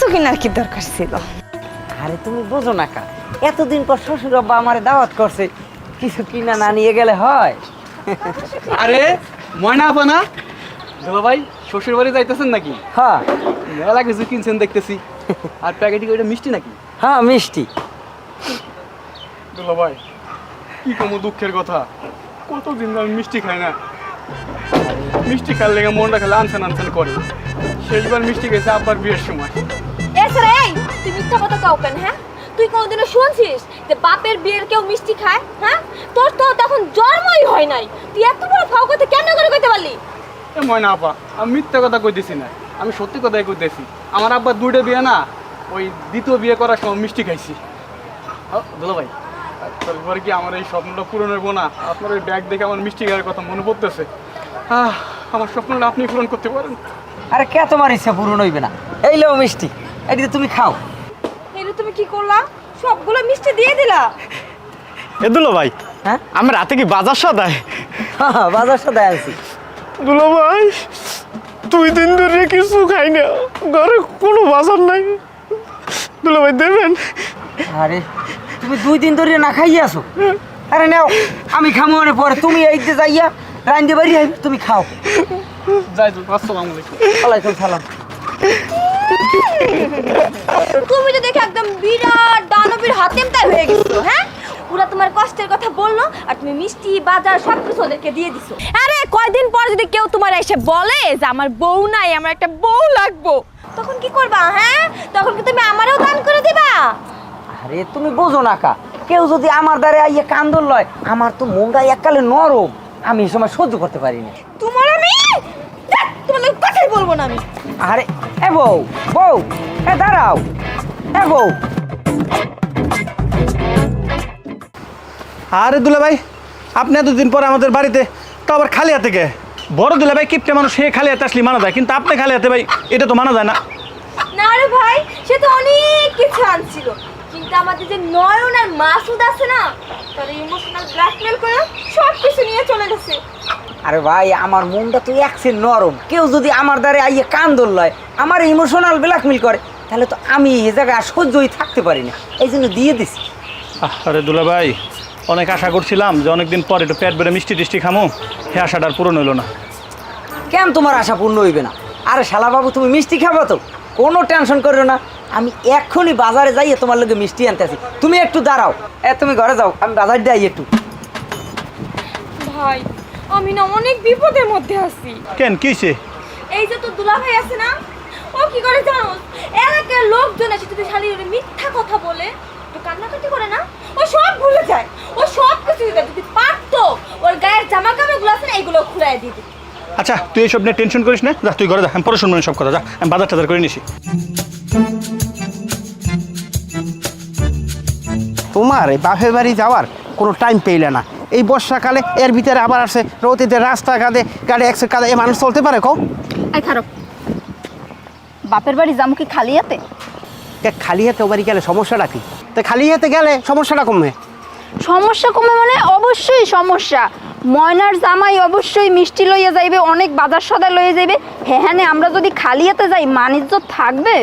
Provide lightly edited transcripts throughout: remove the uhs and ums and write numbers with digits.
কিছু কেনার কি দরকার ছিল? আরে তুমি বোঝো না কা, এতদিন পর শ্বশুর আব্বা আমারে দাওয়াত করছে, কিছু কিনা না নিয়ে গেলে হয়? আরে ময়না আপা না? দুলা ভাই শ্বশুর বাড়ি যাইতেছেন নাকি? হ্যাঁ মেলা কিছু কিনছেন দেখতেছি। আর প্যাকেটিং ওইটা মিষ্টি নাকি? হ্যাঁ মিষ্টি। দুলা ভাই কি কমো দুঃখের কথা, কতদিন ধরে মিষ্টি খাই না। মিষ্টি খাওয়ার লেগে মনটা খেলে আনসান আনসান করে। শেষবার মিষ্টি খেয়েছে আব্বার বিয়ের সময়। এছাড়া এই তুই মিথ্যা কথা কাও কেন? হ্যাঁ, তুই কোনোদিনও শুনছিস যে বাপের বিয়ের কেউ মিষ্টি খায়? হ্যাঁ, তোর তো তখন জন্মই হয় নাই, তুই এত বড় ফাও কথা কেন করে কইতে পারলি? এ ময়না আপা, আমি মিথ্যা কথা কইতেছি না, আমি সত্যি কথাই কইতেছি। আমার আব্বার দুইটা বিয়ে না, ওই দ্বিতীয় বিয়ে করার সময় মিষ্টি খাইছি। দুলা ভাই তারপরে কি আমার এই স্বপ্নটা পূরণ হইব না? আপনার ওই ব্যাগ দেখে আমার মিষ্টি খাওয়ার কথা মনে পড়তেছে। আমার স্বপ্নটা আপনি পূরণ করতে পারেন। আরে কে তোমার ইচ্ছা পূরণ হইবে না? এই লো মিষ্টি, এদিকে তুমি খাও। এরে তুমি কি করলা? সবগুলো মিষ্টি দিয়ে দিলা? এ দুলো ভাই, হ্যাঁ আমার রাতে কি বাজার সদায়? হ্যাঁ বাজার সদায় আনছি। দুলো ভাই 2 দিন ধরে কিছু খাই না, ঘরে কোনো বাজার নাই। দুলো ভাই দেবেন? আরে তুমি 2 দিন ধরে না খাইয়ে আসো? আরে নাও, আমি খামো অনেক পরে, তুমি এই যে যাইয়া রাইন্দে বাড়ি আইবে, তুমি খাও। যাই তো, আসসালামু আলাইকুম। ওয়ালাইকুম সালাম। তুমি তো দেখে একদম বিরাট দানবীর হাতেমটাই হয়ে গেছো। হ্যাঁ, ওরা তোমার কষ্টের কথা বললো আর তুমি মিষ্টি বাজার সবকিছু ওদেরকে দিয়ে দিছো। আরে কয়দিন পর যদি কেউ তোমার এসে বলে যে আমার বউ নাই, আমার একটা বউ লাগবো, তখন কি করবা? হ্যাঁ, তখন কি তুমি আমারও দান করে দিবা? আরে তুমি বোঝো না কা, কেউ যদি আমার দ্বারে আইয়ে কান্দল লয়, আমার তো মনটা এককালে নরম, আমি এই সময় সহ্য করতে পারি না। তোমার আমি তোমার লোক কথাই বলবো না আমি। আরে এ বউ, বউ এ দাঁড়াও, এ বউ। আরে দুলা ভাই, আপনি এতদিন পরে আমাদের বাড়িতে, তো আবার খালি হাতে কে? বড় দুলা ভাই কিপটে মানুষ, সে খালি হাতে আসলে মানা যায়, কিন্তু আপনি খালি হাতে ভাই এটা তো মানা যায় না। না রে ভাই, সে তো অনেক কিছু আনছিল, কিন্তু আমাদের যে নয়ন আর মাসুদ আছে না, তার ইমোশনাল ব্ল্যাকমেল করে সব কিছু নিয়ে চলে গেছে। আরে ভাই আমার মনটা তো একসে নরম, কেউ যদি আমার দ্বারে আইয়ে কান্দল লয়, আমার ইমোশনাল ব্ল্যাকমেল করে, তাহলে তো আমি এই জায়গায় আর সহ্যই থাকতে পারি না, এই জন্য দিয়ে দিছি। আরে দুলা ভাই, অনেক আশা করছিলাম যে অনেকদিন পর একটু পেট বেড়ে মিষ্টি টিষ্টি খামো, সে আশাটা আর পূরণ হইলো না। কেন তোমার আশা পূর্ণ হইবে না? আরে শালা বাবু, তুমি মিষ্টি খাবো তো, কোনো টেনশন করো না, আমি এক্ষুনি বাজারে যাইয়ে তোমার লগে মিষ্টি আনতে আসি, তুমি একটু দাঁড়াও। তুমি ঘরে যাও, আমি বাজার দিয়ে আই একটু। ভাই আমি না অনেক বিপদের মধ্যে আছি। কেন কিছে? এই যে তোর দুলা ভাই আছে না, ও কি করে জানো? এলাকার লোকজন এসে যদি শালি মিথ্যা কথা বলে, তো কান্নাকাটি করে না, ও সব ভুলে যায়, ও সব কিছু যদি পারতো ওর গায়ের জামা কাপড়গুলো আছে না, এইগুলো খুলে দিয়ে দিত। আচ্ছা তুই এইসব নিয়ে টেনশন করিস না, যা তুই ঘরে যা, আমি পরে শুনবো সব কথা। যা, আমি বাজার টাজার করে নিছি। তোমার এই বাপের বাড়ি যাওয়ার কোনো টাইম পেইলে না, এই বর্ষাকালে এর ভিতরে আবার আসে রোদিতে রাস্তাঘাটে গাড়ি একশো কাদে, এই মানুষ চলতে পারে? কও এই খারাপ, বাপের বাড়ি যাবো কি খালি হাতে? খালি হাতে ও বাড়ি গেলে সমস্যাটা কি? তো খালি হাতে গেলে সমস্যাটা কমবে। সমস্যা কমে মানে অবশ্যই সমস্যা। ময়নার জামাই অবশ্যই মিষ্টি লইয়া যাইবে, অনেক বাজার সদা লইয়া যাইবে। হ্যাঁ, আমরা যদি খালি হাতে যাই মানিজ্য থাকবে?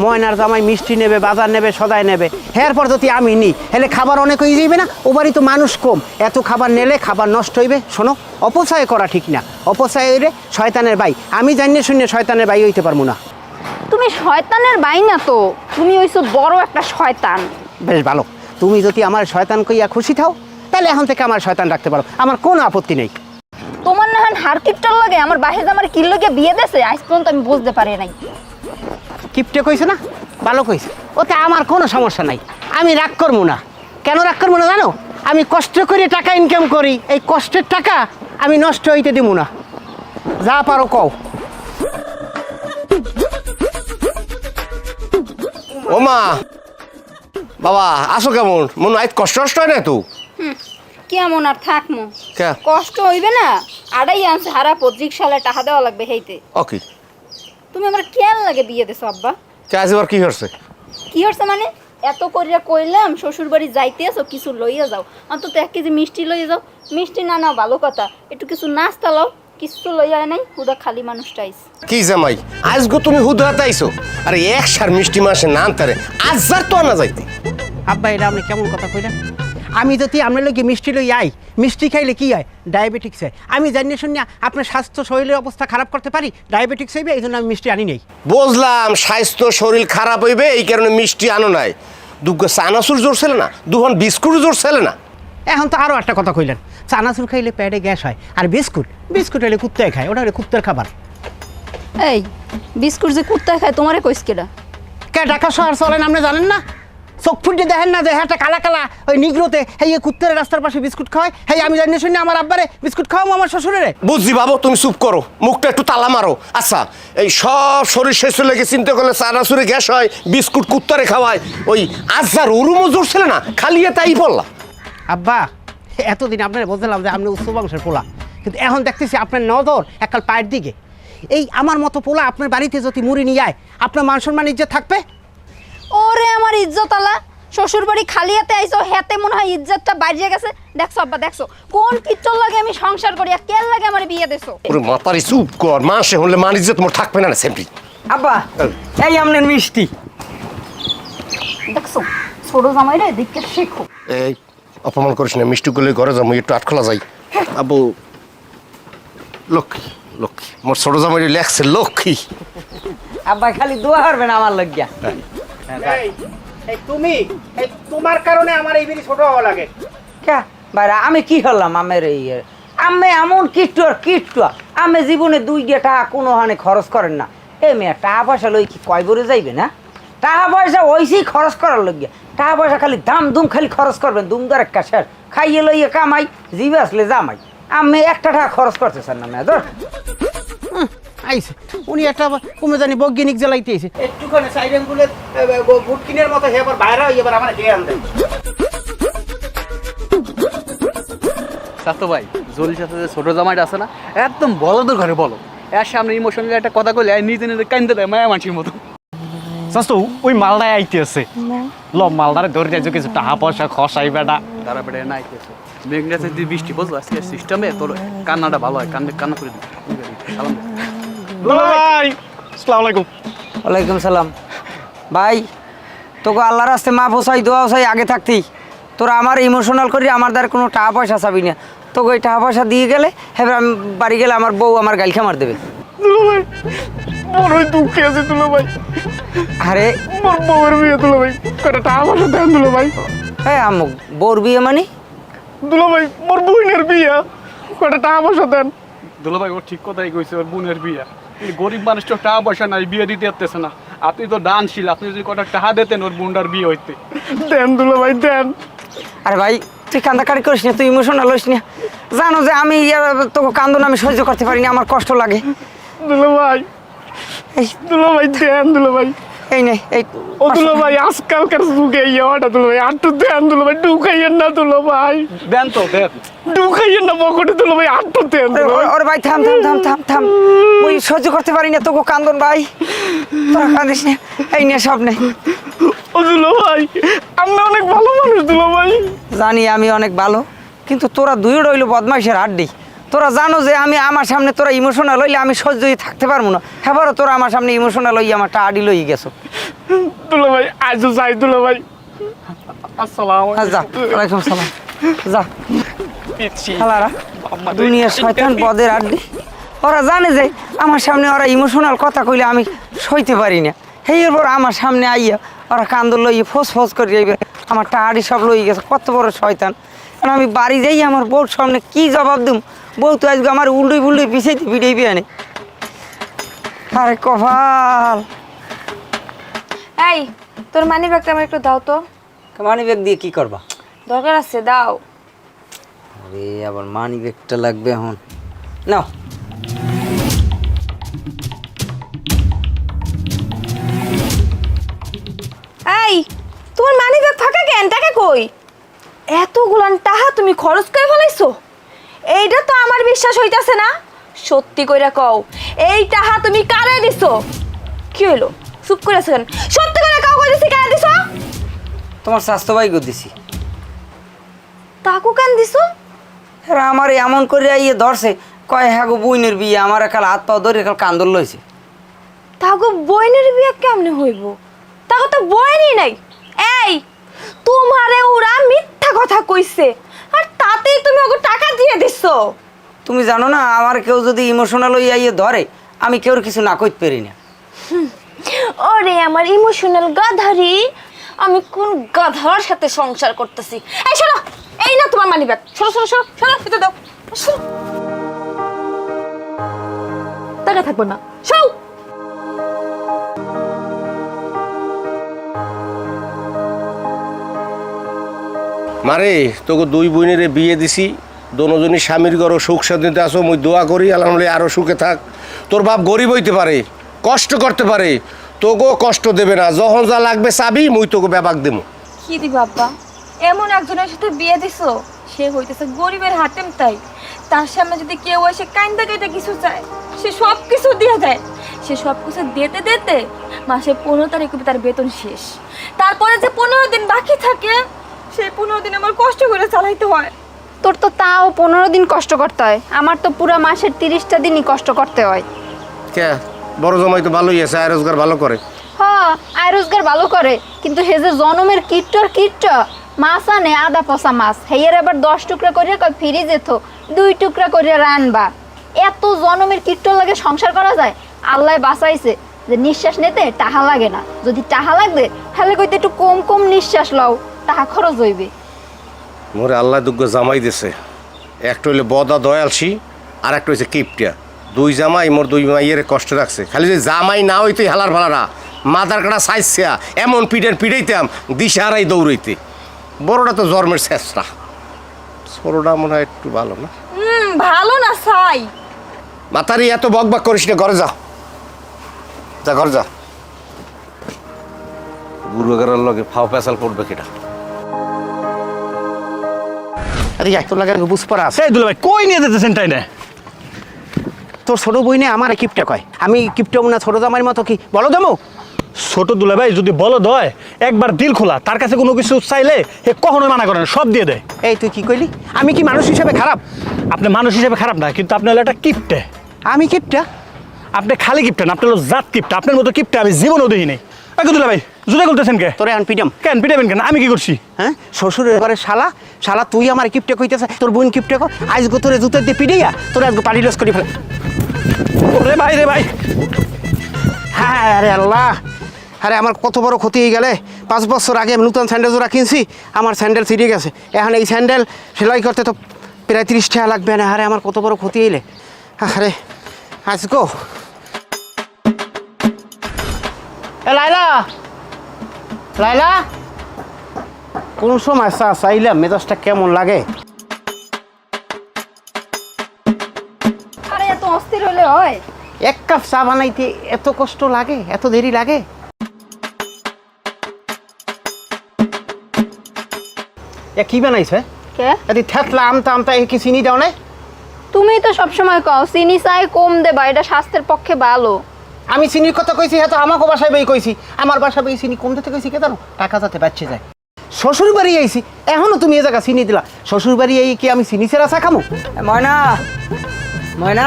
ময়নার জামাই মিষ্টি নেবে, বাজার নেবে, সদাই নেবে, হ্যাঁ পর যদি আমি নিই হেলে খাবার অনেক হয়ে যাইবে না? ও বাড়ি তো মানুষ কম, এত খাবার নিলে খাবার নষ্ট হইবে। শোনো, অপচয় করা ঠিক না, অপচয় হইলে শয়তানের ভাই। আমি জানিয়ে শুনে শয়তানের ভাই হইতে পারবো না। তুমি শয়তানের ভাই না তো, তুমি হইছো বড় একটা শয়তান। বেশ ভালো, তুমি যদি আমার শয়তান কইয়া খুশি থাও, তাহলে এখন থেকে আমার শয়তান রাখতে পারো, আমার কোনো আপত্তি নেই। তোমার না হার কিপটার লাগে আমার বাহে জামার কিল লগে বিয়ে দেছে, আজ পর্যন্ত আমি বুঝতে পারি নাই। কিপটে কইছে না, ভালো কইছে, ওতে আমার কোনো সমস্যা নাই, আমি রাগ করবো না। কেন রাগ করবো না জানো? আমি কষ্ট করে টাকা ইনকাম করি, এই কষ্টের টাকা আমি নষ্ট হইতে দিব না। যা পারো কও। ও মা, বাবা আসো, কেমন মন? আজ কষ্ট কষ্ট হয় না তো? কেমন আর থাকমো, কে? কষ্ট হইবে না? আড়াই আনছে হারা 25 সালে টাকা দেওয়া লাগবে হেইতে। ওকে, তুমি আমার কেন লাগে বিয়ে দেছো আব্বা? কে আজ এবার কি হচ্ছে? কি হচ্ছে মানে? এত করিয়া কইলাম শ্বশুর বাড়ি যাইতে আসো, কিছু লইয়া যাও, অন্তত 1 কেজি মিষ্টি লইয়া যাও। মিষ্টি না নাও ভালো কথা, একটু কিছু নাস্তা লও, কিচ্ছু লইয়া নাই হুদা খালি মানুষটা আইস। কি জামাই আজগো তুমি হুদ হাতে আইছো আরে এক সার মিষ্টি মাসে না আনতারে আজার তো আনা যাইতে। আব্বা এটা আপনি কেমন কথা কইলেন? আমি যদি আপনার লোক মিষ্টি লই আই, মিষ্টি খাইলে কি হয়? ডায়াবেটিক্স হয়। আমি জানি শুনিয়া আপনার স্বাস্থ্য শরীরের অবস্থা খারাপ করতে পারি, ডায়াবেটিক্স হইবে, এই জন্য আমি মিষ্টি আনি নেই। বুঝলাম স্বাস্থ্য শরীর খারাপ হইবে এই কারণে মিষ্টি আনো নাই। দুগো চানাচুর জোর ছিল না, দুহন বিস্কুট জোর ছিল না। এখন তো আরও একটা কথা কইলেন, চানাচুর খাইলে পেটে গ্যাস হয়, আর বিস্কুট বিস্কুট হলে কুত্তায় খায়, ওটা হলে কুত্তার খাবার। এই বিস্কুট যে কুত্তায় খায় তোমারে কইস কেডা? কে ঢাকা শহর চলেন আপনি জানেন না? চোখ ফুটে দেখেন না যে একটা কালা কালা ওই নিগ্রোতে এই কুত্তার রাস্তার পাশে বিস্কুট খাওয়ায়? এই আমি জানি শুনি আমার আব্বারে বিস্কুট খাওয়াবো আমার শ্বশুরেরে। বুঝছি বাবু, তুমি চুপ করো, মুখটা একটু তালা মারো। আচ্ছা এই সব শরীর শেষ লেগে চিন্তা করলে চানাচুরে গ্যাস হয়, বিস্কুট কুত্তারে খাওয়ায়, ওই আজার উরুমও জোর ছিল না, খালি তাই বললা। আব্বা এতদিন আপনারা বলছিলাম যে আপনি উচ্চ বংশের পোলা, কিন্তু এখন দেখতেছি আপনার নজর এককাল পায়ের দিকে। এই আমার মতো পোলা আপনার বাড়িতে যদি মুড়ি নিয়ে যায়, আপনার মান সম্মান ইজ্জত থাকবে? ওরে আমার ইজ্জত আলা, শ্বশুর বাড়ি খালি হাতে আইছো, হেতে মনে হয় ইজ্জতটা বাইরে গেছে। দেখছো আব্বা দেখছো কোন কিচ্ছর লাগে আমি সংসার করি, আর কেন লাগে আমার বিয়ে দিছো? ওরে মাতারি চুপ কর, মাসে হলে মান ইজ্জত মোর থাকবে না সেমনি। আব্বা এই আপনার মিষ্টি। দেখছো ছোট জামাইরা দেখতে শেখো। এই অপমান করিস না, মিষ্টি গুলো ঘরে যাবো, একটু আটখোলা যাই। আবু লক্ষ্মী লক্ষ্মী, মোর ছোট জামাই লেখছে লক্ষ্মী। আব্বা খালি দোয়া করবেন আমার লাগিয়া। এই তুমি এই তোমার কারণে আমার এই বিড়ি ছোট হওয়া লাগে। কে বাইরা আমি কি করলাম? আমের এই আমি এমন কিট্টু আর কিট্টু, আমি জীবনে 2 টাকা কোনো হানে খরচ করেন না। এ মেয়ে টাকা পয়সা লই কি কয় বরে যাইবে না? টাকা পয়সা ওইসি খরচ করার লাগিয়া, টাকা পয়সা খালি দাম দুম খালি খরচ করবেন, দুম দর একটা শেষ খাইয়ে লইয়ে কামাই, জিবে আসলে জামাই। আমি 1 টাকা খরচ করতেছেন না মেয়ে ধর। আইছে উনি একটা কমে জানি বৈজ্ঞানিক জ্বালাইতে আইছে একটুখানি সাইডেন গুলে বুটকিনের মতো হে আবার বাইরে হই, এবার আমার হে আনতে। সাতো ভাই জলির সাথে যে ছোট জামাইটা আছে না, একদম বলদের ঘরে বলো, এর সামনে ইমোশনালি একটা কথা কইলে নিজে নিজে কান্দে দেয় মায়া মানসির মতো। শাস্তু ওই মালদায় আইতে আছে, ল মালদারে ধরে যাইছো, কিছু টাকা পয়সা খসাই বেটা। তারা বেড়ে না আইতেছে মেঘনাথের যে বৃষ্টি বুঝলো আজকে সিস্টেমে তোর কান্নাটা ভালো হয়, কান্না করে দিবি। সালাম দে। ভাই আসসালামু আলাইকুম। ওয়ালাইকুম সালাম। ভাই তোকে আল্লাহর রাস্তে মা পোসাই দোয়া চাই আগে থাকতেই, তোরা আমার ইমোশনাল করি, আমার দ্বারা কোনো টাকা পয়সা চাবি না। তোকে ওই টাকা পয়সা দিয়ে গেলে এবার আমি বাড়ি গেলে আমার বউ আমার গাইল খামার দেবে। দুলো ভাই বড়ই দুঃখে আছে দুলো ভাই, আরে মোর বউয়ের বিয়ে দুলো ভাই, কটা টাকা পয়সা দেন দুলো ভাই। হ্যাঁ আমুক বউর বিয়ে মানে? দুলো ভাই মোর বোনের বিয়ে, কটা টাকা পয়সা দেন। দুলো ভাই ও ঠিক কথাই কইছে, ওর বোনের বিয়ে। এই গরিব মানুষ তো টাকা পয়সা নাই, বিয়ে দিতে পারতেছে না। আপনি তো দানশীল, আপনি যদি কটা টাকা দিতেন ওর বোনটার বিয়ে হইতে। দেন দুলো ভাই দেন। আরে ভাই তুই কান্দাকাটি করিস না, তুই ইমোশনাল হইস না। জানো যে আমি তোকে কান্দন আমি সহ্য করতে পারি না, আমার কষ্ট লাগে। দুলো ভাই এই দুলো ভাই দেন দুলো ভাই। এই নে এই ও দুলো ভাই আজকালকার যুগে ইয়াটা দুলো ভাই আটটু দেন দুলো ভাই, ঢুকাইয়েন না দুলো ভাই, দেন তো দেন। ঢুকাইয়েন না পকেটে দুলো ভাই, আটটু দেন দুলো ভাই। ওরে ভাই থাম থাম থাম থাম থাম, ওই সহ্য করতে পারি না তোকে কান্দন ভাই, তোরা কাঁদিস না। এই নে সব নেই। ও দুলো ভাই আপনি অনেক ভালো মানুষ দুলো ভাই। জানি আমি অনেক ভালো, কিন্তু তোরা দুই রইল বদমাইশের আড্ডি। তোরা জানো যে আমি আমার সামনে তোরা ইমোশনাল হইলে আমি সহ্যই থাকতে পারবো না, এবারও তোরা আমার সামনে ইমোশনাল হইয়া আমার টাডি লই গেছো। দুলো ভাই আজও যাই দুলো ভাই। আসসালামু যা ওয়ালাইকুম সালাম যা। খালারা দুনিয়ার শয়তান পদের আড্ডি, ওরা জানে যে আমার সামনে ওরা ইমোশনাল কথা কইলে আমি সইতে পারি না। এরপর আমার সামনে আইয়া ওরা কান্দর লইয়ে ফোস ফোস করে যাইবে, আমার টাড়ি সব লই গেছে। কত বড় শয়তান! কারণ আমি বাড়ি যাই আমার বউর সামনে কি জবাব দুম? বউ তো আজকে আমার উল্টোই ফুল্টোই পিছাইতে পিটাইবি আনে। আরে কপাল! এই তোর মানি ব্যাগটা আমার একটু দাও তো, মানি ব্যাগ দিয়ে কি করবা? দরকার আছে দাও। আরে আবার মানি ব্যাগটা লাগবে এখন, নাও। এই তোমার মানি ব্যাগ ফাঁকা কেন? টাকা কই? এতগুলান টাকা তুমি খরচ করে ফেলাইছো? এইটা তো আমার বিশ্বাস হইতাছে না। সত্যি কইরা কও, এই টাকা তুমি কারে দিছো? কি হইলো চুপ করে আছেন? সত্যি করে কাও কই দিছি, কারে দিছো? তোমার স্বাস্থ্য ভাই গো দিছি। তাকু কেন দিছো? এরা আমার এমন করে ইয়ে ধরছে, কয় হ্যাঁ গো বইনের বিয়ে আমার একাল হাত পাও ধরে একাল কান্দর লইছে। তাগো বইনের বিয়ে কেমনে হইব? তাগো তো বইনই নাই। এই তোমারে ওরা মিথ্যা কথা কইছে আর তাতেই তুমি ওকে টাকা দিয়ে দিছো। তুমি জানো না আমার কেউ যদি ইমোশনাল হইয়া ইয়ে ধরে আমি কেউর কিছু না কইতে পারি না। ওরে আমার ইমোশনাল গাধারি, আমি কোন গাধার সাথে সংসার করতেছি। এই শোনো, এই না তোমার মানি ব্যাগ। সরো সরো সরো সরো, এটা দাও। সরো। টাকা থাকবে না, সরো। মারে তোকে দুই বোনের বিয়ে দিছি, দোনোজনই স্বামীর ঘরও সুখ শান্তিতে আসো। মুই দোয়া করি আলহামদুলিল্লাহ আরও সুখে থাক। তোর বাপ গরিব হইতে পারে, কষ্ট করতে পারে, তোকেও কষ্ট দেবে না। যখন যা লাগবে চাবি মুই তোকে ব্যাপাক দেবো। কি দি বাবা, এমন একজনের সাথে বিয়ে দিছো, সে হইতেছে গরিবের হাতেম তাই। তার সামনে যদি কেউ এসে কাইন্দা কাইটা কিছু চায়, সে সব কিছু দিয়ে দেয়। সে সব কিছু দিতে দিতে মাসে 15 তারিখ তার বেতন শেষ। তারপরে যে 15 দিন বাকি থাকে, সেই 15 দিন আমার কষ্ট করে চালাইতে হয়। তোর তো তাও 15 দিন কষ্ট করতে হয়, আমার তো পুরো মাসের 30টা দিনই কষ্ট করতে হয়। কে বড় জামাই তো ভালোই আছে, আয় রোজগার ভালো করে। হ্যাঁ, আয় রোজগার ভালো করে, কিন্তু হে যে জনমের কিট্ট মাছ আনে আদা পচা মাছ, হেয়ের আবার 10 টুকরা করে কয় ফিরে যেত, 2 টুকরা করে রানবা। এত জনমের কিট্ট লাগে সংসার করা যায়? আল্লাহ বাঁচাইছে যে নিঃশ্বাস নিতে টাহা লাগে না। যদি টাহা লাগবে তাহলে কইতে একটু কম কম নিঃশ্বাস লও, টাহা খরচ হইবে। মোরে আল্লাহ দুগ্গ জামাই দিছে, একটা হইলে বদা দয়ালসী আর একটা হয়েছে কিপটিয়া। দুই জামাই মোর দুই মাইয়ের কষ্ট রাখছে। খালি যে জামাই না হইতে হেলার ভালারা মাথার কাটা সাইজা এমন পিটাইতাম দিশা হারাই দৌড়াইতে। বড়টা তো জন্মের চেষ্টা, ছোটটা মনে হয় একটু ভালো না। ভালো না সাই। মাতারি এত বক বক করিস না, ঘরে যা, যা ঘরে যা। বুড়ো গেরার লগে ফাও পেঁচাল পড়বে কেটা। আরে যাই তোর লাগে বুঝ পড়া আছে। এই দুলা ভাই কই নিয়ে যেতেছেন তাই না? তোর ছোট বই নে আমার কিপটা কয়, আমি কিপটা না ছোট জামাইয়ের মতো কি বলো দেবো? ছোট দুলা ভাই যদি বলদ হয় একবার দিল খোলা, তার কাছে কোনো কিছু চাইলে হে কখনোই মানা করে না, সব দিয়ে দেয়। এই তুই কি কইলি? আমি কি মানুষ হিসেবে খারাপ? আপনি মানুষ হিসেবে খারাপ না, কিন্তু আপনি হলো একটা কিপটে। আমি কিপটা? আপনি খালি কিপটে না, আপনি হলো জাত কিপটে। আপনার মতো কিপটে আমি জীবনেও দেখি নাই। দুলা ভাই জুতা করতেছেন কে? তোরে আন পিটাম। কেন পিটাবেন কেন? আমি কি করছি? হ্যাঁ, শ্বশুরের ঘরে শালা, শালা তুই আমার কিপটে কইতেছে, তোর বোন কিপটে কো। আজকে তোরে জুতা দিয়ে পিটাইয়া তোরে আজকে পানি লস করি ফেলে। রে ভাই রে ভাই, হ্যাঁ আরে আল্লাহ, আরে আমার কত বড় ক্ষতি হয়ে গেলে। 5 বছর আগে আমি নতুন স্যান্ডেল জোড়া কিনছি, আমার স্যান্ডেল ছিঁড়ে গেছে। এখন এই স্যান্ডেল সেলাই করতে তো প্রায় 30 টাকা লাগবে না। আরে আমার কত বড় ক্ষতি হইলে। আরে আজগো লাইলা, লাইলা কোন সময় চা চাইলাম মেজাজটা কেমন লাগে? আরে এত অস্থির হলে হয়? 1 কাপ চা বানাইতে এত কষ্ট লাগে, এত দেরি লাগে? এ কি বানাইছে? কে? এদি থেতলা আমতা আমতা এ কি চিনি দাও না? তুমি তো সবসময় কও চিনি চাই কম দেবা, এটা স্বাস্থ্যের পক্ষে ভালো। আমি চিনির কথা কইছি, হ্যাঁ তো আমাকে বাসায় বই কইছি। আমার বাসায় বই চিনি কম দিতে কইছি কে জানো? টাকা যাতে বাচ্চে যায়। শ্বশুর বাড়ি আইছি, এখনো তুমি এ জায়গা চিনি দিলা। শ্বশুর বাড়ি আই কি আমি চিনি ছেড়া চা খামো? ময়না, ময়না,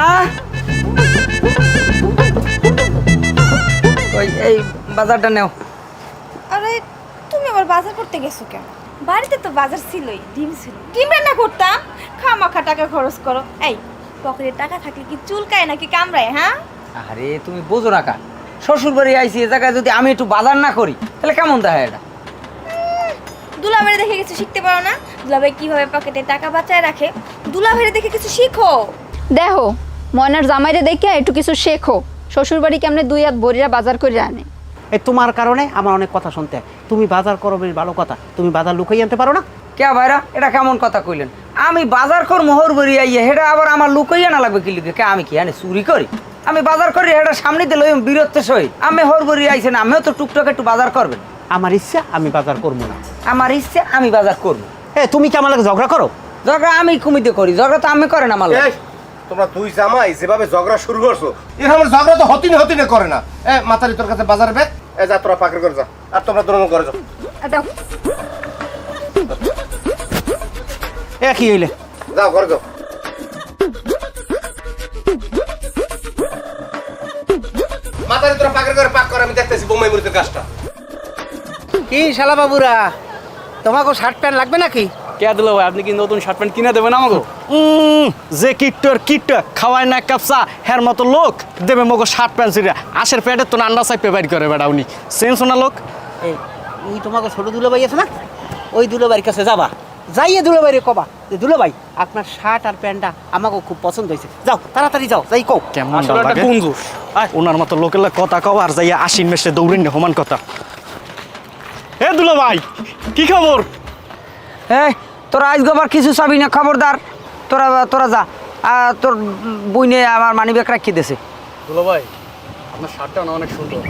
ওই এই বাজারটা নেও। আরে তুমি আবার বাজার করতে গেছো কেন? বাড়িতে তো বাজার ছিলই, ডিম ছিল, ডিম রান্না করতাম। খামাখা টাকা খরচ করো। এই পকেটে টাকা থাকলে কি চুলকায় নাকি কামড়ায়? হ্যাঁ, আরে তুমি বোঝো না কা, শ্বশুর বাড়ি আইছি, এ জায়গায় যদি আমি একটু বাজার না করি তাহলে কেমন দেখা এটা? দুলাভাইরে দেখে কিছু শিখতে পারো না? দুলাভাই কিভাবে পকেটে টাকা বাঁচায় রাখে, দুলাভাইরে দেখে কিছু শিখো। দেখো ময়নার জামাইরে দেখে একটু কিছু শেখো। শ্বশুর বাড়ি কেমনে 2 হাত ভরিয়া বাজার করে আনে। এই তোমার কারণে আমার অনেক কথা শুনতে হয়। তুমি বাজার করো বেশ ভালো কথা, তুমি বাজার লুকাই আনতে পারো না? কে ভাইরা, এটা কেমন কথা কইলেন? আমি বাজার কর মোহর বাড়ি আইয়ে হেটা আবার আমার লুকাইয়া না লাগবে কি লিখে? কে আমি কি আনে চুরি করি? আমি বাজার করি, এটা সামনে দিলে বীরত্ব সহিত। আমি হর বাড়ি আইছেন, আমিও তো টুকটাক একটু বাজার করবেন। আমার ইচ্ছা আমি বাজার করবো না। আমার ইচ্ছে আমি বাজার করবো। এ তুমি কি আমার লাগে ঝগড়া করো? ঝগড়া আমি কুমিতে করি, ঝগড়া তো আমি করেন আমার লগে। তোমরা দুই জামাই যেভাবে ঝগড়া শুরু করছো, এরকম ঝগড়া তো হতিনে করে না। মাতারি তোর কাছে বাজার ব্যাগ, যা তোরা পাকড় করে যা, আর তোমরা দুজন করে যাও। দাও। এ কি হইলে? যাও ঘরে যাও। বাজারে তোরা পাকের করে পাক করে আমি দেখতেছি বোমাই মুড়িতে কাজটা। কি শালা বাবুরা, তোমাকে শার্ট প্যান্ট লাগবে নাকি? কে দুলা ভাই, আপনি কি নতুন শার্ট প্যান্ট কিনে দেবেন আমাকে? যে কিট্টর খাওয়ায় না কাপসা হের মতো লোক দেবে মগো শার্ট প্যান্ট ছিঁড়ে আশের প্যাডের তো আন্ডা চাইপে বাইর করে বেড়া উনি সেন্স না লোক। এই ওই তোমাকে ছোট দুলাভাই আছে না, ওই দুলাভাইয়ের কাছে যাবা, যাইয়ে দুলাভাইরে কবা যে দুলাভাই আপনার শার্ট আর প্যান্টটা আমাকে খুব পছন্দ হয়েছে, যাও তাড়াতাড়ি যাও, যাই কও। কেমন আসলে একটা কঞ্জুস। ওনার মতো লোকের কথা কও আর যাইয়া আশিন মেসে দৌড়িন না সমান কথা। এ দুলা ভাই কি খবর? এই তোরা আজ গোবার কিছু চাবি না, খবরদার। তোরা যা, তোর বইনে আমার মানি ব্যাগ রাখি দিয়েছে। দুলা ভাই, আপনার শার্টটা না অনেক সুন্দর,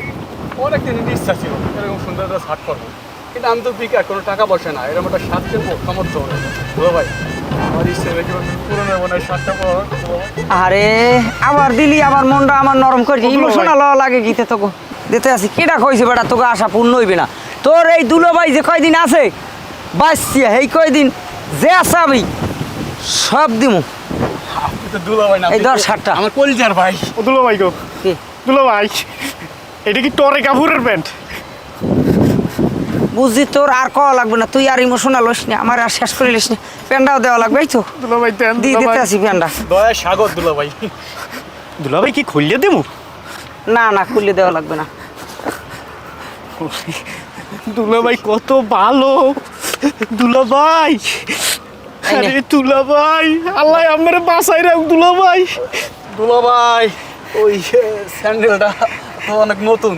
অনেক দিনের ইচ্ছা ছিল এরকম সুন্দর একটা শার্ট করবো, কিন্তু আমি তো বিকার কোনো টাকা পয়সা না, এরকম একটা শার্ট কিনবো সামর্থ্য হবে না। দুলা ভাই, আমার ইচ্ছে রেখে পুরোনো মনে শার্টটা পর। আরে আবার দিলি, আমার মনটা আমার নরম করে ইমোশনাল লাগে গীতে তোকে দিতে আছি। কেটা কইছে বেটা তোকে আশা পূর্ণ হইবে না। তোর এই দুলোভাই যে কয়দিন আছে বাঁচছি, এই কয়দিন যে আসাবি সব দিমু। আপনি তো দুলা ভাই না, এই ধর শার্টটা। আমার কলিজার ভাই। ও দুলা ভাই গো, কি? দুলা ভাই এটা কি টরে কাপুরের প্যান্ট? বুঝছি তোর আর কওয়া লাগবে না, তুই আর ইমোশনাল হইস না, আমার আর শেষ করে লিস না। প্যান্ডাও দেওয়া লাগবে, এই তো দুলা ভাই দেন, দিয়ে দিতে আছি প্যান্ডা। দয়া স্বাগত দুলা ভাই। দুলা ভাই কি খুললে দেবো? না না, খুলে দেওয়া লাগবে না। দুলা ভাই কত ভালো, দুলা ভাই। এই নে। আরে দুলা ভাই, আল্লাহ আমার বাঁচাই রাখ দুলা ভাই। দুলা ভাই, ওই স্যান্ডেলটা তো অনেক নতুন,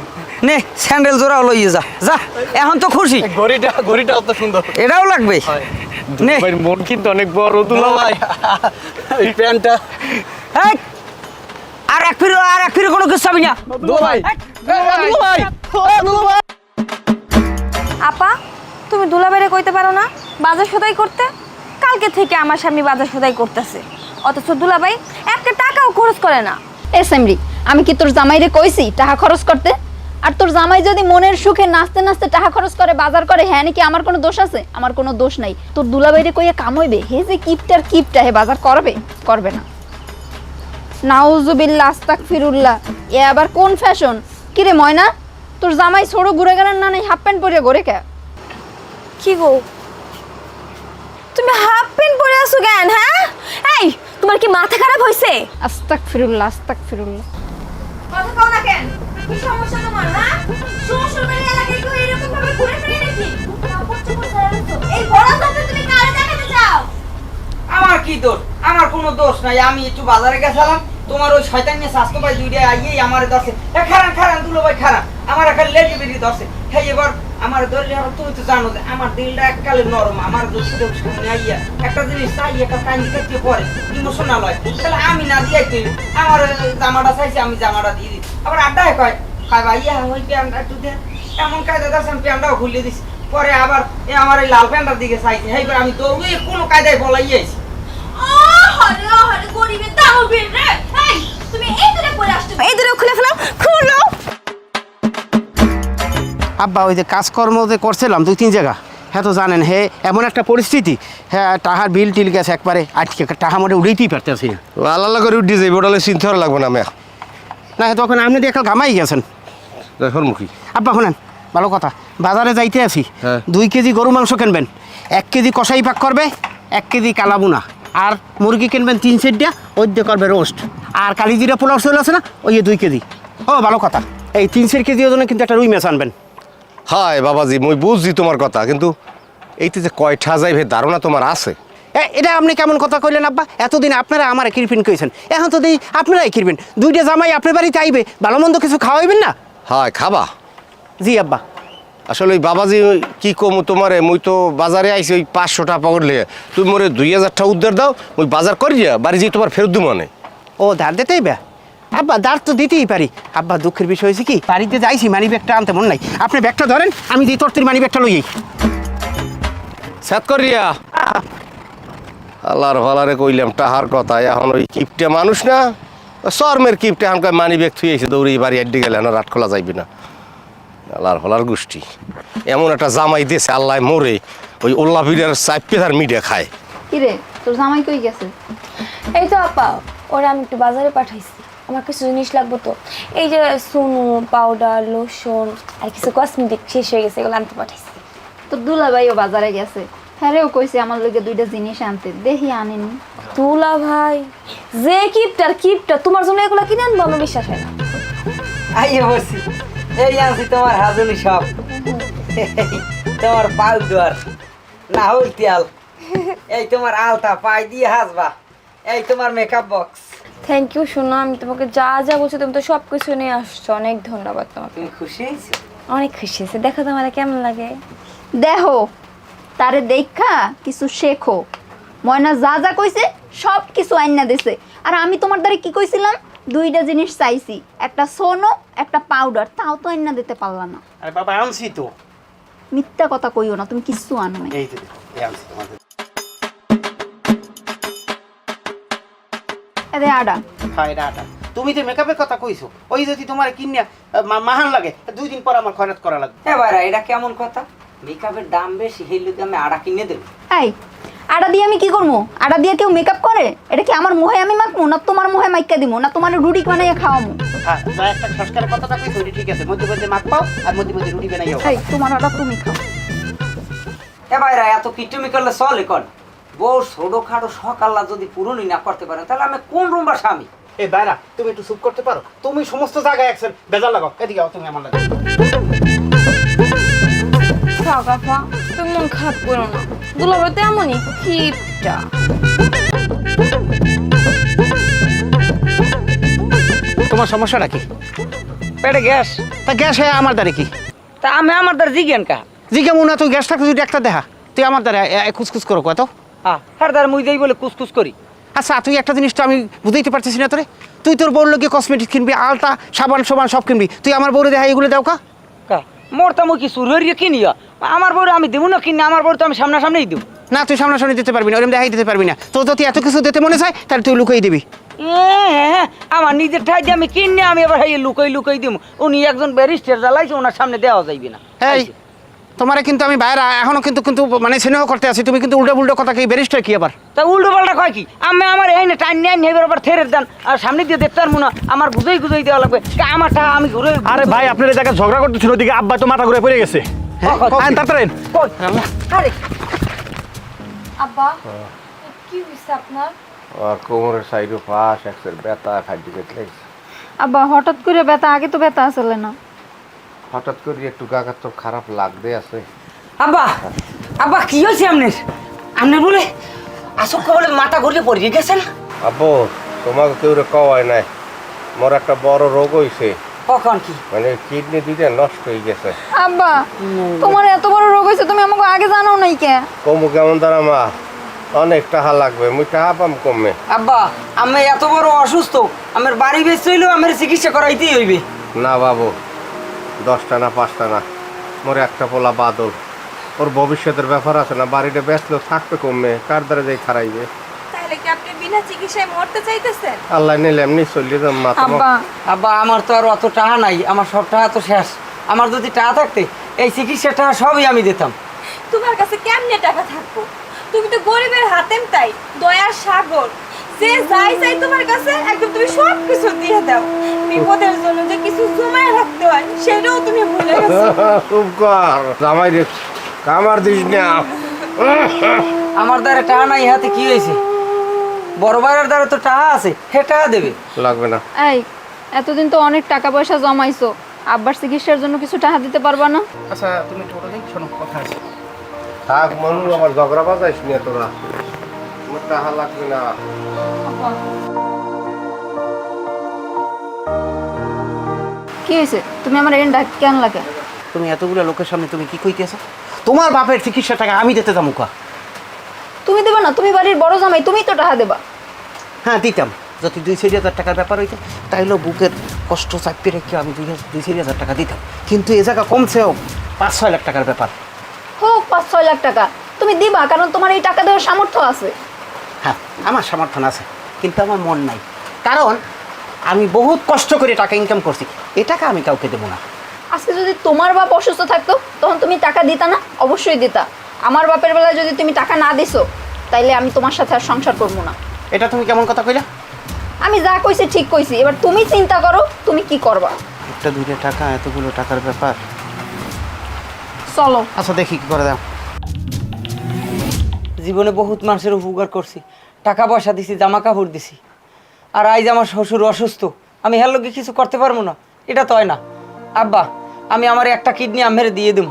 নে স্যান্ডেল জোড়াও লইয়ে যা যা, এখন তো খুশি। ঘড়িটা অত সুন্দর। এটাও লাগবে নে। ভাই মন কিন্তু অনেক বড় দুলা দুলা ভাই। ভাই, এই প্যান্টটা। এই, আর এক ফিরে কোনো কিছু চাবি না। দুলা ভাই, দুলা ভাই, দুলা ভাই। আপা, তুমি দুলাভাইরে কইতে পারো না বাজার সদাই করতে? কালকে থেকে আমার স্বামী বাজার সদাই করতেছে, অথচ দুলাভাই একটা টাকাও খরচ করে না। এসএমরি, আমি কি তোর জামাইরে কইছি টাকা খরচ করতে? আর তোর জামাই যদি মনের সুখে নাচতে নাচতে টাকা খরচ করে বাজার করে, হ্যাঁ নাকি আমার কোনো দোষ আছে? আমার কোনো দোষ নাই। তোর দুলাভাইরে কইয়া কাম হইবে? হে যে কিপটা হে বাজার করবে না। নাউজুবিল্লাহ, আস্তাগফিরুল্লাহ, এ আবার কোন ফ্যাশন? কিরে ময়না, তোর জামাই ছোড়ো ঘুরে গেলেন না, নাই হাফ প্যান্ট পরিয়া ঘরে কে? কি গো, তুমি হাফ প্যান্ট পরে আছো কেন? হ্যাঁ, এই তোমার কি মাথা খারাপ হইছে? আস্তাগফিরুল্লাহ, আস্তাগফিরুল্লাহ। কথা কও না কেন? কি সমস্যা তোমার? হ্যাঁ, শ্বশুর বাড়ির এলাকায় কেউ এরকম ভাবে ঘুরে ফিরে নাকি? এই বড় কথা তুমি কারে দেখাতে চাও? আমার কি দোষ? আমার কোনো দোষ নাই। আমি একটু বাজারে গেছিলাম, তোমার ওই শয়তানি স্বাস্থ্য ভাই দুইটা আইয়েই আমার ধরছে। খারান দুলো ভাই খারান, আমার একটা লেগে বেরিয়ে ধরছে। হ্যাঁ, এবার আমার ধরলে তুমি তো জানো যে আমার দিলটা এককালে নরম। আমার যদি সামনে আইয়া একটা জিনিস চাই, একটা কান্দি কাটিয়ে পরে ইমোশনাল হয়, তাহলে আমি না দিয়ে আমার জামাটা চাইছি, আমি জামাটা দিয়ে দিই। আবার আড্ডায় কয় ভাইয়া ওই প্যান্টটা একটু দেন, এমন কায়দা দেখছে আমি প্যান্টটাও খুলে দিছি। পরে আবার আমার এই লাল প্যান্টটার দিকে চাইছি, এইবার আমি দৌড়ে কোনো কায়দায় বলাইয়াছি। আরে গরিবের দানবীর রে! এই তুমি এই দূরে পড়ে আসছো, এই দূরে খুলে ফেলো, খুলো। আব্বা ওই যে কাজকর্ম যে করছিলাম 2-3 জায়গা, হ্যাঁ তো জানেন হে এমন একটা পরিস্থিতি, হ্যাঁ টাহার বিল টিল গেছে একবারে আটকে, টাহা মোটে উড়েইতেই পারতেছি না। আল্লাহ করে উঠে যাইব, ওটা চিন্তা করা লাগবে না। আমি না তখন আপনি দিয়ে একটা ঘামাই গেছেন। দেখুন মুখী আব্বা শোনেন, ভালো কথা, বাজারে যাইতে আছি, হ্যাঁ। 2 কেজি গরু মাংস কিনবেন, 1 কেজি কষাই পাক করবে, 1 কেজি কালাবুনা, আর মুরগি কিনবেন 3 সেট, ওই দিয়ে করবে রোস্ট, আর কালিজিরা পোলাও চলে আছে না, ওই 2 কেজি। ও ভালো কথা, এই 3 কেজি ওজনে কিন্তু একটা রুই মাছ আনবেন। হায় বাবাজি, মুই বুঝছি তোমার কথা, কিন্তু এইতে যে কয়টা যাইবে ধারণা তোমার আছে? এটা আপনি কেমন কথা কইলেন আব্বা? এতদিন আপনারা আমার কিরপিন কইছেন, এখন তো দিই আপনারাই কিরবেন। 2টা জামাই আপনার বাড়িতে আইবে, ভালো মন্দ কিছু খাওয়াইবেন না? হায় খাবা? জি আব্বা। আসলে ওই বাবাজি কি কম তোমারে, মুই তো বাজারে আইছি ওই 500 টাকা পকেট লিয়ে, তুমি মোরে 2000 টাকা উদ্ধার দাও, ওই বাজার করিয়া বাড়ি যেয়ে তোমার ফেরত দিব মানে। ও ধার দিতেই বে আব্বা, ধার তো দিতেই পারি আব্বা। দুঃখের বিষয় হয়েছে কি, বাড়িতে যাইছি মানি ব্যাগটা আনতে মন নাই। আপনি ব্যাগটা ধরেন, আমি দিই তোর মানি ব্যাগটা লইই। সাত করিয়া আল্লাহর ভালারে কইলাম টাহার কথা, এখন ওই কিপটে মানুষ না, শর্মের কিপটে এখন কয় মানি ব্যাগ থুয়েছে, দৌড়ে বাড়ি আড্ডি গেলে না, রাত খোলা যাইবে না। আল্লাহর ভালার গোষ্ঠী এমন একটা জামাই দিয়েছে, আল্লাহ মোরে ওই ওল্লা ভিড়ার চাইপে তার মিডিয়া খায়। কিরে তোর জামাই কই গেছে? এই তো আপা, ওরা আমি একটু বাজারে পাঠাইছি। আমার কিছু জিনিস লাগবে তো, এই যে সোনু, পাউডার, লোশন আর কিছু কসমেটিক শেষ হয়ে গেছে, এগুলো আনতে পাঠাইছি। তো দুলাভাইও বাজারে গেছে, হ্যাঁ কইছে আমার লগে 2টা জিনিস আনতে, দেখি আনেনি। তুলা ভাই যে কিপটা তোমার জন্য এগুলো কিনে আনবো, আমার বিশ্বাস হয় না। আইয়ে বলছি এই আনছি তোমার হাজুনি সব, তোমার পাউডার না হল তেল, এই তোমার আলতা পাই দিয়ে হাসবা, এই তোমার মেকআপ বক্স। থ্যাংক ইউ সোনা, আমি তোমাকে যা যা বলছি তুমি তো সব কিছু নিয়ে আসছো, অনেক ধন্যবাদ তোমাকে। তুমি খুশি হয়েছো? অনেক খুশি হয়েছে, দেখো তোমার কেমন লাগে। দেখো তারে দেখা কিছু শেখো। ময়না যা যা কইছে সব কিছু আইনা দিছে, আর আমি তোমার দ্বারা কি কইছিলাম 2টা জিনিস চাইছি, একটা সোনো একটা পাউডার, তাও তো আইনা দিতে পারলা না। আরে বাবা আনছি তো, মিথ্যা কথা কইও না, তুমি কিছু আনো নাই। এই তো এই আনছি তোমাদের। এদে আডা হ্যাঁ এটা আটা। তুমি তো মেকআপের কথা কইছো, ওই যদি তোমার কিনিয়া মাহান লাগে 2 দিন পর আমার খরচ করা লাগবে। এবার এটা কেমন কথা? মেকআপের দাম বেশি, সেই লোকে আমি আড়া কিনে দেবো। এই আডা দিয়ে আমি কি করবো? আডা দিয়ে কেউ মেকআপ করে? এটা কি আমার মুহে আমি মাখবো, না তোমার মুহে মাইকা দিবো, না তোমার রুটি বানাইয়া খাওয়াবো? হ্যাঁ যা একটা সংস্কারের কথাটা কইছো ওটা ঠিক আছে, মধ্যে মধ্যে মাখ পাও আর মধ্যে মধ্যে রুটি বানাইও। এই তোমার আডা তুমি খাও। এবার এত কিটুমি করলে চলে কন? বউ ছোটো খাটো সকাল্লা যদি পূরণই না করতে পারেন তাহলে আমি কোন রুম বা স্বামী? এই বাইরা তুমি একটু চুপ করতে পারো? তুমি সমস্ত জায়গায় একছেন বেজার লাগাও, এদিকে আও তুমি আমার লাগে। কাকা তুমি মন খারাপ করো না, দুলাভাই তো এমনই কিপটা। তোমার সমস্যাটা কি? পেটে গ্যাস। তা গ্যাস হয়ে আমার দ্বারে কি? তা আমি আমার দ্বারা জিজ্ঞান কা? জিজ্ঞা মনে তুই গ্যাস থাকতে যদি একটা দেখা, তুই আমার দ্বারা খুসখুস করো কত? হ্যাঁ দ্বারা মুই যাই বলে কুসকুস করি। আচ্ছা তুই একটা জিনিস তো আমি বুঝাইতে পারতেছি না তোরে, তুই তোর বউর লোকে কসমেটিক কিনবি, আলতা সাবান সাবান সব কিনবি, তুই আমার বউরে দেখা এগুলো দাও কা? মোর তো মুই কি চুরি হরিয়ে কিনিয়া আমার বউরে আমি দেবো না কিনে, আমার বউ তো আমি সামনাসামনিই দেবো। না তুই সামনাসামনি দিতে পারবি না, ওরকম দেখাই দিতে পারবি না। তোর যদি এত কিছু দিতে মনে চায় তাহলে তুই লুকিয়ে দিবি। আমার নিজের ঠাই দিয়ে আমি কিনে আমি এবার লুকাই দিব। উনি একজন ব্যারিস্টার জ্বালাইছে, ওনার সামনে দেওয়া যাইবে না। এই তোমারে কিন্তু আমি বাইরে এখনো কিন্তু কিন্তু মানে স্নেহ করতে আছি, তুমি কিন্তু উল্টো উল্টো কথা কি ব্যারিস্টার কি আবার? তা উল্টো পাল্টা কয় কি? আমি আমার এই না টাইম নেন এবার আবার থেরে দেন আর সামনে দিয়ে দেখতে পারবো না, আমার গুজই দেওয়া লাগবে। আমার টাকা আমি ঘুরে। আরে ভাই আপনার এই জায়গায় ঝগড়া করতেছিল, ওদিকে আব্বা তো মাথা ঘুরে পড়ে গেছে। আইন তাড়াতাড়ি আইন। আরে আব্বা কি হইছে আপনার? আর কোমরের সাইডে পাশ একসের ব্যথা খাদ্য খেতে আব্বা হঠাৎ করে ব্যথা, আগে তো ব্যথা আসলে না। হঠাৎ করে একটু গাগার তো খারাপ লাগতে আছে। আব্বা আব্বা কি হয়েছে আপনার? আপনি বলে আসক বলে মাথা ঘুরিয়ে পড়িয়ে গেছেন। আব্বু তোমাকে কেউ কওয়ায় নাই, মোর একটা বড় রোগ হয়েছে, কখন কি? মানে কিডনি 2টা নষ্ট হয়ে গেছে। আব্বা তোমার এত বড় রোগ হয়েছে, তুমি আমাকে আগে জানাও নাই কে? কমু কেমন দ্বারা মা, অনেক টাকা লাগবে, মুই টাকা পাম কমে। আব্বা আমি এত বড় অসুস্থ, আমার বাড়ি বেশ হইলেও আমার চিকিৎসা করাইতেই হইবে। না বাবু, 10টা না 5টা না, মোর একটা পোলা বাদল, ওর ভবিষ্যতের ব্যাপার আছে না, বাড়িটা বেচলেও থাকবে কমে, কার দ্বারা যাই খারাইবে? তাহলে কি আপনি বিনা চিকিৎসায় মরতে চাইতেছেন? আল্লাহ নিলে এমনি চলিয়ে যাম মা। আব্বা আব্বা আমার তো আর অত টাকা নাই, আমার সব টাকা তো শেষ। আমার যদি টাকা থাকতে এই চিকিৎসার টাকা সবই আমি দিতাম। তোমার কাছে কেমনে টাকা থাকবো? তুমি তো গরিবের হাতেম তাই, দয়ার সাগর, যে যাই চাই তোমার কাছে একদম তুমি সব কিছু দিয়ে দাও। বিপদের জন্য যে কিছু জমায় রাখতে হয় সেটাও তুমি ভুলে গেছো। খুব কর জামাই রে, কামার দিস না। আমার দ্বারা টাকা নাই, হাতে কি হয়েছে? বড় ভাইয়ের দ্বারা তো টাকা আছে, হে টাকা দেবে। লাগবে না। এই এতদিন তো অনেক টাকা পয়সা জমাইছো, আব্বার চিকিৎসার জন্য কিছু টাকা দিতে পারবা না? আচ্ছা তুমি একটু ওটা দেখ, শোনো কথা আছে। থাক মানু, আবার ঝগড়া বাজাইস না তোরা, তোমার টাকা লাগবে না। কি হয়েছে? তুমি আমার এন্ড কেন লাগে? তুমি এতগুলো লোকের সামনে তুমি কি কইতেছো? তোমার বাপের চিকিৎসা টাকা আমি দিতে যাবো কা? তুমি দেবা না? তুমি বাড়ির বড় জামাই, তুমি তো টাকা দেবা। হ্যাঁ দিতাম, যদি 2-4 টাকার ব্যাপার হইতো তাইলেও বুকের কষ্ট চাপে রেখে আমি 2-4 টাকা দিতাম, কিন্তু এ জায়গা কমছেও 5-6 লাখ টাকার ব্যাপার। হোক 5-6 লাখ টাকা তুমি দিবা, কারণ তোমার এই টাকা দেওয়ার সামর্থ্য আছে। হ্যাঁ আমার সমর্থন আছে, কিন্তু আমার মন নাই, কারণ আমি বহুত কষ্ট করে টাকা ইনকাম করছি, এই টাকা আমি কাউকে দেবো না। আজকে যদি তোমার বাপ অসুস্থ থাকতো তখন তুমি টাকা দিতা না? অবশ্যই দিতা। আমার বাপের বেলায় যদি তুমি টাকা না দিছো তাইলে আমি তোমার সাথে আর সংসার করবো না। এটা তুমি কেমন কথা কইলা? আমি যা কইছি ঠিক কইছি, এবার তুমি চিন্তা করো তুমি কি করবা। একটা দুইটা টাকা, এতগুলো টাকার ব্যাপার। চলো। আচ্ছা দেখি কি করে দাও। জীবনে বহুত মানুষের উপকার করছি, টাকা পয়সা দিছি, জামা কাপড় দিছি, আর আজ আমার শ্বশুর অসুস্থ, আমি হের লোকে কিছু করতে পারবো না? এটা তো হয় না। আব্বা, আমি আমার একটা কিডনি আমের দিয়ে দিম।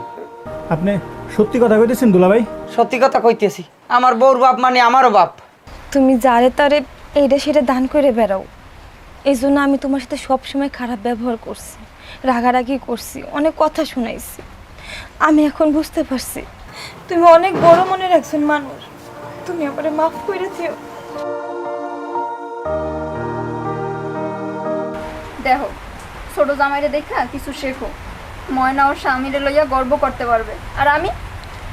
আপনি সত্যি কথা কইতেছেন দুলাভাই? সত্যি কথা কইতেছি, আমার বউর বাপ মানে আমারও বাপ। তুমি যারে তারে এইটা সেটা দান করে বেড়াও, এই জন্য আমি তোমার সাথে সবসময় খারাপ ব্যবহার করছি, রাগারাগি করছি, অনেক কথা শুনাইছি। আমি এখন বুঝতে পারছি তুমি অনেক বড় মনের একজন মানুষ, তুমি আমারে মাফ করে দিও। দেখো, ছোট জামাইরে দেখা কিছু শেখো। ময়না ওর স্বামীরে লইয়া গর্ব করতে পারবে, আর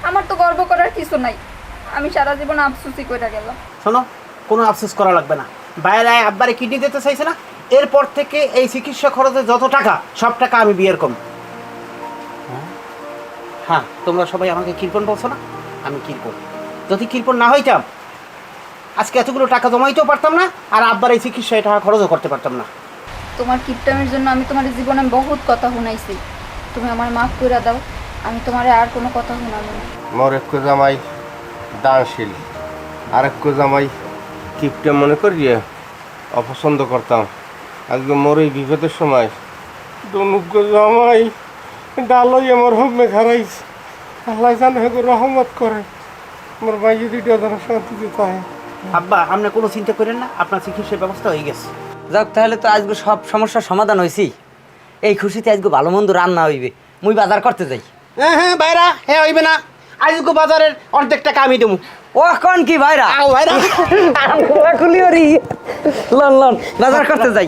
আমার তো গর্ব করার কিছু নাই। আমি সারা জীবন আফসোসই কইরা গেলাম। শোনো, কোনো আফসোস করা লাগবে না। বাইরে আব্বারে কিডনি দিতে চাইছে না, এরপর থেকে এই চিকিৎসা খরচে যত টাকা, সব টাকা আমি বিয়ের কম। হ্যাঁ, তোমরা সবাই আমাকে কৃপণ বলছো না, আমি কৃপণ। যদি কৃপণ না হইতাম আজকে এতগুলো টাকা জমাইতেও পারতাম না, আর আব্বার এই চিকিৎসায় টাকা খরচও করতে পারতাম না। তোমার কিপটামের জন্য আমি তোমার জীবনে বহুত কথা শুনাইছি, তুমি আমার মাফ করে দাও। আমি তোমারে আর কোনো কথা শুনাবো না। মোর এক জামাই দানশীল, আর এক জামাই কিপটে মনে করিয়ে অপছন্দ করতাম। আজকে মোর এই বিপদের সময় দুনুগ্য জামাই ডালই আমার হোমে খারাইছ। আল্লাহ জানে রহমত করে মোর ভাই যদি দ্বারা শান্তি দিতে হয়। আব্বা, আপনি কোনো চিন্তা করেন না, আপনার চিকিৎসার ব্যবস্থা হয়ে গেছে। যাক, তাহলে তো আজকে সব সমস্যার সমাধান হয়েছি। এই খুশিতে আজকে ভালো মন্দ রান্না হইবে, মুই বাজার করতে যাই। হ্যাঁ হ্যাঁ বাইরা, হ্যাঁ হইবে না, আজকে বাজারের অর্ধেক টাকা আমি দেবো। ও এখন কি ভাইরা আও ভাইরা, খুলি লন লন বাজার করতে যাই।